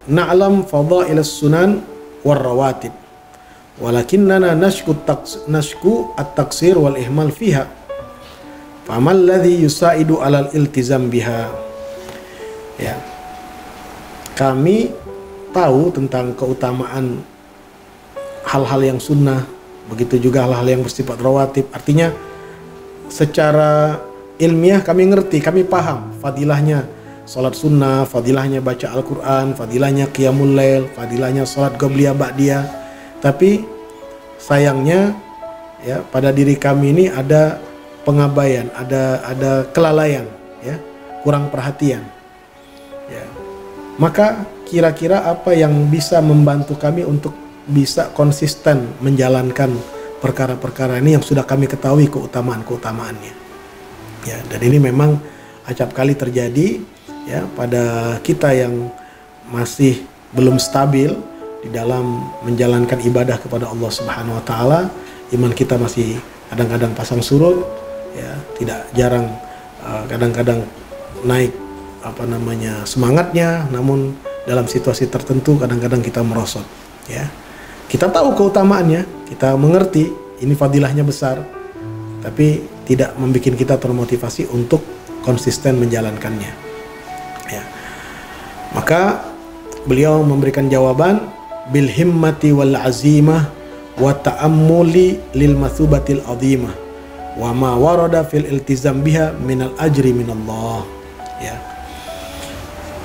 na'lam fadailas sunan war rawatib walakinnana nashku at-taqsir wal ihmal fiha famal ladzi yusaidu alal iltizam biha. Ya, kami tahu tentang keutamaan hal-hal yang sunnah, begitu juga hal-hal yang bersifat rawatib. Artinya secara ilmiah kami ngerti, kami paham fadilahnya salat sunnah, fadilahnya baca Al-Quran, fadilahnya qiyamul lail, fadilahnya salat qabliyah ba'diyah. Tapi sayangnya ya pada diri kami ini ada pengabaian, ada kelalaian, ya, kurang perhatian. Ya. Maka kira-kira apa yang bisa membantu kami untuk bisa konsisten menjalankan perkara-perkara ini yang sudah kami ketahui keutamaan-keutamaannya. Ya, dan ini memang acap kali terjadi ya pada kita yang masih belum stabil di dalam menjalankan ibadah kepada Allah Subhanahu wa taala. Iman kita masih kadang-kadang pasang surut, ya, tidak jarang kadang-kadang naik semangatnya, namun dalam situasi tertentu kadang-kadang kita merosot, ya. Kita tahu keutamaannya, kita mengerti ini fadilahnya besar, tapi tidak membuat kita termotivasi untuk konsisten menjalankannya, ya. Maka beliau memberikan jawaban bil himmati wal azimah wa ta'ammuli lil mathubatil azimah wa ma warada fil iltizam biha minal ajri minallah. Ya,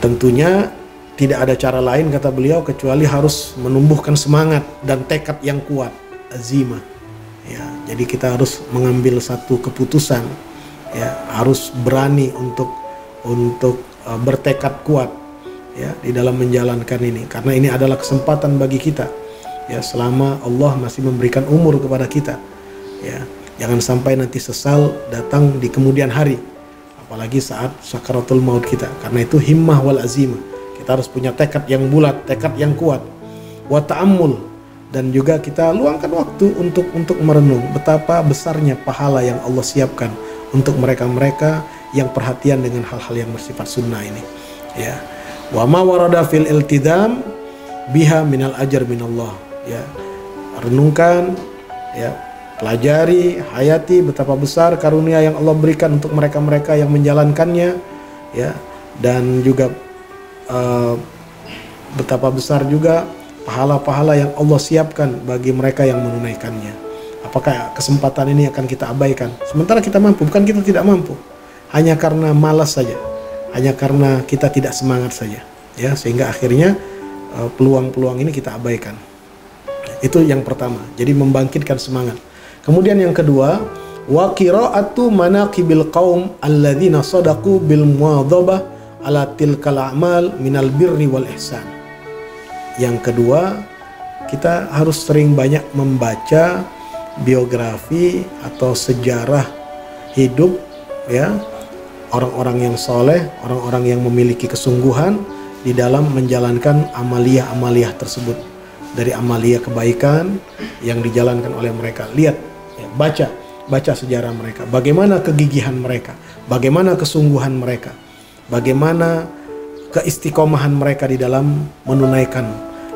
tentunya tidak ada cara lain kata beliau kecuali harus menumbuhkan semangat dan tekad yang kuat, azimah. Ya, jadi kita harus mengambil satu keputusan, ya, harus berani untuk bertekad kuat, ya, di dalam menjalankan ini, karena ini adalah kesempatan bagi kita, ya, selama Allah masih memberikan umur kepada kita, ya. Jangan sampai nanti sesal datang di kemudian hari, apalagi saat sakaratul maut kita. Karena itu himmah wal azimah, kita harus punya tekad yang bulat, tekad yang kuat. Wa ta'ammul, dan juga kita luangkan waktu untuk merenung betapa besarnya pahala yang Allah siapkan untuk mereka-mereka yang perhatian dengan hal-hal yang bersifat sunnah ini, ya. Wa ma warada fil iltizam biha minal ajar minallah, ya. Renungkan, ya, pelajari, hayati betapa besar karunia yang Allah berikan untuk mereka-mereka yang menjalankannya, ya, dan juga betapa besar juga pahala-pahala yang Allah siapkan bagi mereka yang menunaikannya. Apakah kesempatan ini akan kita abaikan? Sementara kita mampu, bukan kita tidak mampu, hanya karena malas saja, hanya karena kita tidak semangat saja, ya, sehingga akhirnya peluang-peluang ini kita abaikan. Itu yang pertama, jadi membangkitkan semangat. Kemudian yang kedua, wa qira'atu manaqibil qaum alladzina sadaqu bil muwadhabah ala tilkal a'mal minal birri wal ihsan. Yang kedua, kita harus sering banyak membaca biografi atau sejarah hidup, ya, orang-orang yang soleh, orang-orang yang memiliki kesungguhan di dalam menjalankan amaliyah-amaliyah tersebut. Dari amaliyah kebaikan yang dijalankan oleh mereka. Lihat, ya, baca sejarah mereka, bagaimana kegigihan mereka, bagaimana kesungguhan mereka, bagaimana keistiqomahan mereka di dalam menunaikan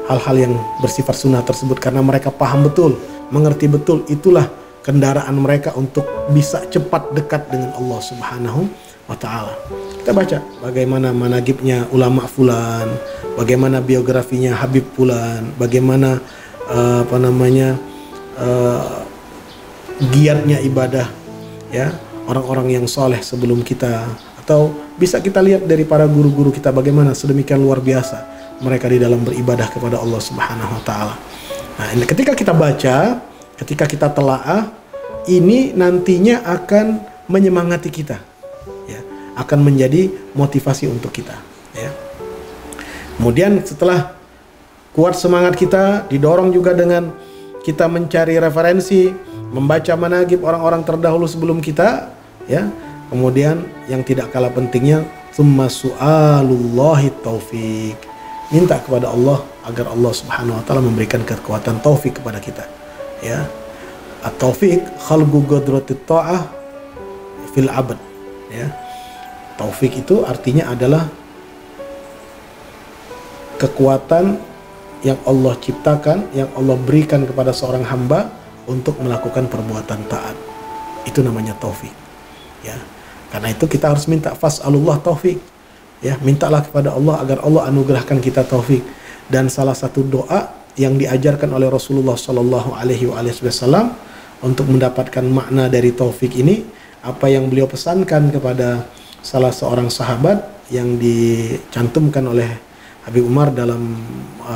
hal-hal yang bersifat sunnah tersebut, karena mereka paham betul, mengerti betul, itulah kendaraan mereka untuk bisa cepat dekat dengan Allah Subhanahu wa ta'ala. Kita baca bagaimana managibnya ulama fulan, bagaimana biografinya Habib fulan, bagaimana giatnya ibadah, ya, orang-orang yang soleh sebelum kita, atau bisa kita lihat dari para guru-guru kita bagaimana sedemikian luar biasa mereka di dalam beribadah kepada Allah Subhanahu wa ta'ala. Nah, ini ketika kita baca, ketika kita telaah, ini nantinya akan menyemangati kita, ya, akan menjadi motivasi untuk kita, ya. Kemudian setelah kuat semangat kita, didorong juga dengan kita mencari referensi, membaca managib orang-orang terdahulu sebelum kita, ya. Kemudian yang tidak kalah pentingnya, tsumma su'alullahi taufiq, minta kepada Allah agar Allah Subhanahu wa ta'ala memberikan kekuatan taufik kepada kita, ya. At-taufiq khalqu qudratit ta'ah fil abad, ya. Taufik itu artinya adalah kekuatan yang Allah ciptakan, yang Allah berikan kepada seorang hamba untuk melakukan perbuatan taat. Itu namanya taufik. Ya. Karena itu kita harus minta fas'alullah taufik. Ya, mintalah kepada Allah agar Allah anugerahkan kita taufik. Dan salah satu doa yang diajarkan oleh Rasulullah Shallallahu Alaihi Wasallam untuk mendapatkan makna dari taufik ini, apa yang beliau pesankan kepada salah seorang sahabat yang dicantumkan oleh Habib Umar dalam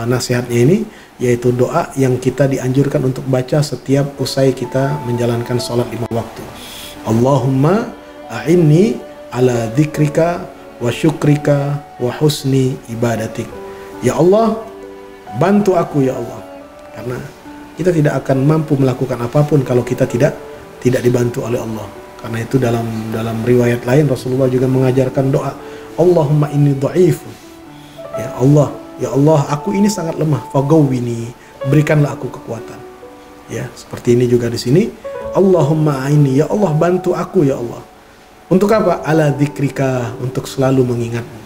nasihatnya ini, yaitu doa yang kita dianjurkan untuk baca setiap usai kita menjalankan sholat 5 waktu. Allahumma a'inni ala dzikrika wa syukrika wa husni ibadatik. Ya Allah, bantu aku ya Allah. Karena kita tidak akan mampu melakukan apapun kalau kita tidak dibantu oleh Allah. Karena itu dalam riwayat lain Rasulullah juga mengajarkan doa, Allahumma inni dha'ifun. Ya Allah, aku ini sangat lemah. Fagawwini, berikanlah aku kekuatan. Ya, seperti ini juga di sini. Allahumma a'inni, ya Allah bantu aku ya Allah. Untuk apa? Ala dzikrika, untuk selalu mengingatmu.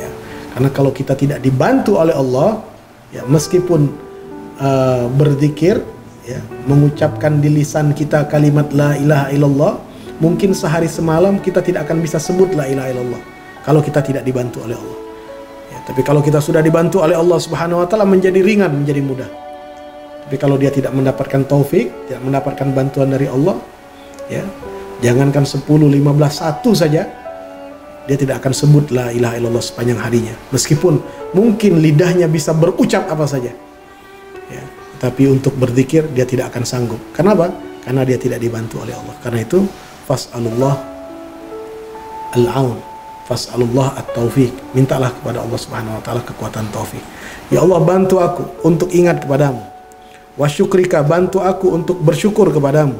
Ya, karena kalau kita tidak dibantu oleh Allah, ya meskipun berzikir, ya, mengucapkan di lisan kita kalimat la ilaha illallah, mungkin sehari semalam kita tidak akan bisa sebut la ilaha illallah kalau kita tidak dibantu oleh Allah. Ya, tapi kalau kita sudah dibantu oleh Allah Subhanahu wa taala, menjadi ringan, menjadi mudah. Tapi kalau dia tidak mendapatkan taufik, tidak mendapatkan bantuan dari Allah, ya, jangankan 10, 15, 1 saja, dia tidak akan sebut la ilaha illallah sepanjang harinya. Meskipun mungkin lidahnya bisa berucap apa saja. Ya, tapi untuk berzikir dia tidak akan sanggup. Kenapa? Karena dia tidak dibantu oleh Allah. Karena itu fas'alullah al-aun, fas'alullah at-taufiq. Mintalah kepada Allah Subhanahu wa taala kekuatan taufik. Ya Allah, bantu aku untuk ingat kepadamu. Wa syukrika, bantu aku untuk bersyukur kepadamu.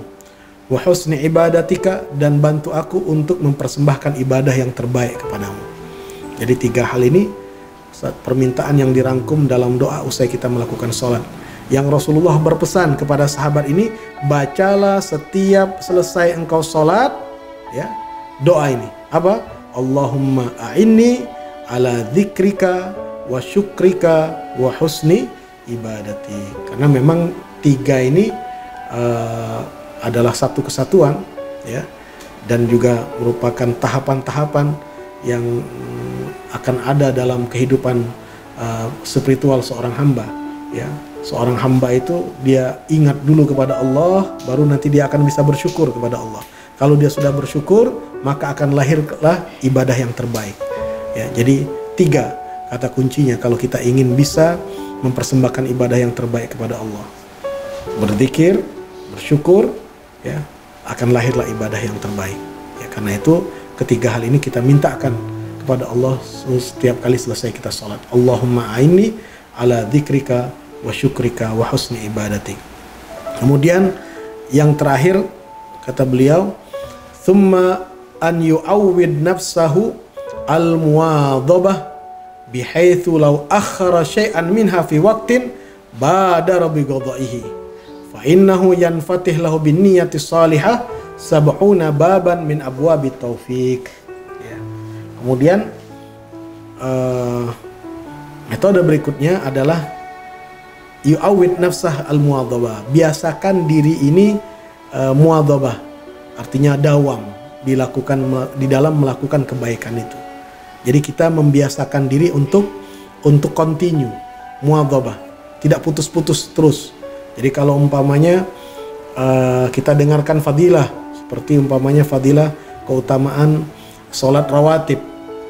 Wa husni ibadatika, dan bantu aku untuk mempersembahkan ibadah yang terbaik kepadamu. Jadi 3 hal ini permintaan yang dirangkum dalam doa usai kita melakukan sholat. Yang Rasulullah berpesan kepada sahabat ini, bacalah setiap selesai engkau sholat, ya, doa ini. Apa? Allahumma a'inni ala dzikrika wa syukrika wa husni ibadati. Karena memang 3 ini adalah satu kesatuan, ya, dan juga merupakan tahapan-tahapan yang akan ada dalam kehidupan spiritual seorang hamba. Ya, seorang hamba itu dia ingat dulu kepada Allah, baru nanti dia akan bisa bersyukur kepada Allah. Kalau dia sudah bersyukur, maka akan lahirlah ibadah yang terbaik. Ya, jadi 3 kata kuncinya kalau kita ingin bisa mempersembahkan ibadah yang terbaik kepada Allah. Berzikir, bersyukur, ya, akan lahirlah ibadah yang terbaik. Ya, karena itu 3 hal ini kita mintakan kepada Allah setiap kali selesai kita sholat. Allahumma a'inni ala dzikrika wa syukrika wa husni ibadatik. Kemudian yang terakhir kata beliau, thumma an yu'awwid nafsahu al-muwadhabah bihaitsu law akhara syai'an minha fi waqtin badara bi qada'ihi fa innahu yanfatih lahu bin niyyati salihah sab'una baban min abwabit taufik. Ya. Kemudian metode berikutnya adalah yu'awwid nafsah al-muwadhabah. Biasakan diri ini muwadhabah, artinya dawam dilakukan di dalam melakukan kebaikan itu. Jadi kita membiasakan diri untuk continue muwadhabah, tidak putus-putus terus. Jadi kalau umpamanya kita dengarkan fadilah, seperti umpamanya fadilah keutamaan sholat rawatib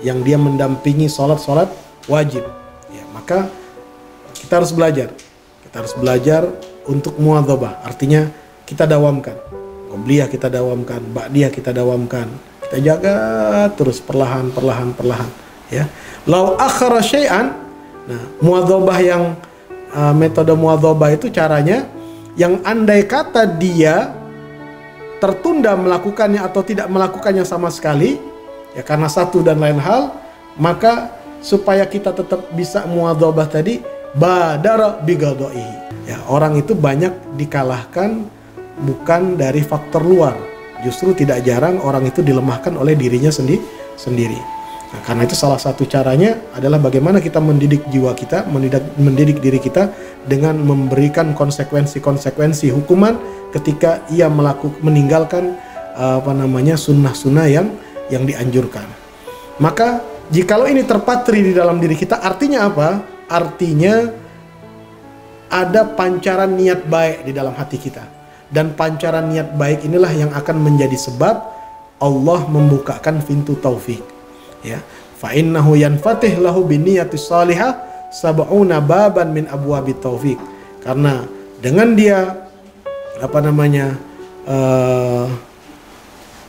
yang dia mendampingi sholat wajib, ya, maka kita harus belajar. Kita harus belajar untuk muwadhabah, artinya kita dawamkan. Qobliyah kita dawamkan, ba'diyah kita dawamkan. Kita jaga terus perlahan, ya. Lau akhara syai'an. Nah, muwadhabah yang metode muwadhabah itu caranya yang andai kata dia tertunda melakukannya atau tidak melakukannya sama sekali, ya karena satu dan lain hal, maka supaya kita tetap bisa muwadhabah tadi, badara bighadaihi. Ya, orang itu banyak dikalahkan bukan dari faktor luar. Justru tidak jarang orang itu dilemahkan oleh dirinya sendiri. Nah, karena itu salah satu caranya adalah bagaimana kita mendidik jiwa kita, mendidik diri kita dengan memberikan konsekuensi hukuman ketika ia meninggalkan sunnah-sunnah yang dianjurkan. Maka jikalau ini terpatri di dalam diri kita, artinya apa? Artinya ada pancaran niat baik di dalam hati kita, dan pancaran niat baik inilah yang akan menjadi sebab Allah membukakan pintu taufik. Ya, fa innahu yanfatih lahu biniyatis salihah sab'una baban min abwabit taufik. Karena dengan dia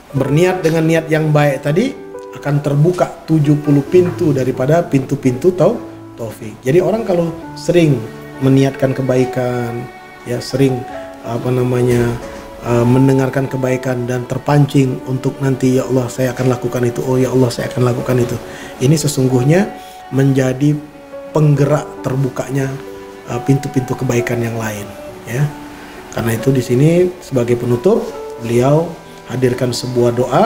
berniat dengan niat yang baik tadi, akan terbuka 70 pintu daripada pintu-pintu taufik. Jadi orang kalau sering meniatkan kebaikan, ya sering mendengarkan kebaikan dan terpancing untuk nanti, ya Allah saya akan lakukan itu, oh ya Allah saya akan lakukan itu. Ini sesungguhnya menjadi penggerak terbukanya pintu-pintu kebaikan yang lain, ya. Karena itu di sini sebagai penutup beliau hadirkan sebuah doa,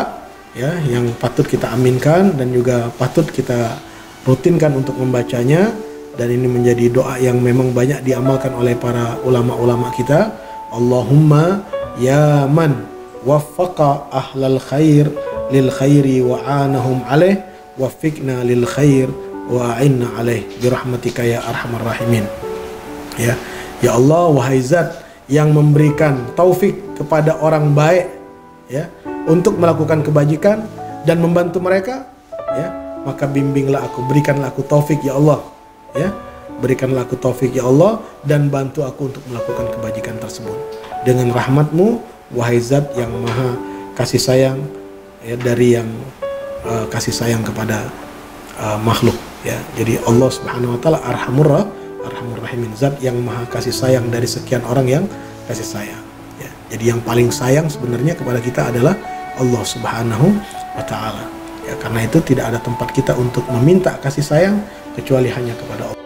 ya, yang patut kita aminkan dan juga patut kita rutinkan untuk membacanya, dan ini menjadi doa yang memang banyak diamalkan oleh para ulama-ulama kita. Allahumma ya man waffaqa ahlal khair lil khairi wa anahum alaih waffiqna lil khair wa a'inna alaih birahmatika ya arhamar rahimin. Ya, ya Allah, wahai zat yang memberikan taufik kepada orang baik, ya, untuk melakukan kebajikan dan membantu mereka, ya, maka bimbinglah aku, berikanlah aku taufik ya Allah, ya, berikanlah aku taufik ya Allah, dan bantu aku untuk melakukan kebajikan tersebut dengan rahmatmu, wahai zat yang maha kasih sayang, ya, dari yang kasih sayang kepada makhluk, ya. Jadi Allah subhanahu wa ta'ala arhamur rahimin, zat yang maha kasih sayang dari sekian orang yang kasih sayang, ya. Jadi yang paling sayang sebenarnya kepada kita adalah Allah subhanahu wa ta'ala, ya. Karena itu tidak ada tempat kita untuk meminta kasih sayang kecuali hanya kepada Allah.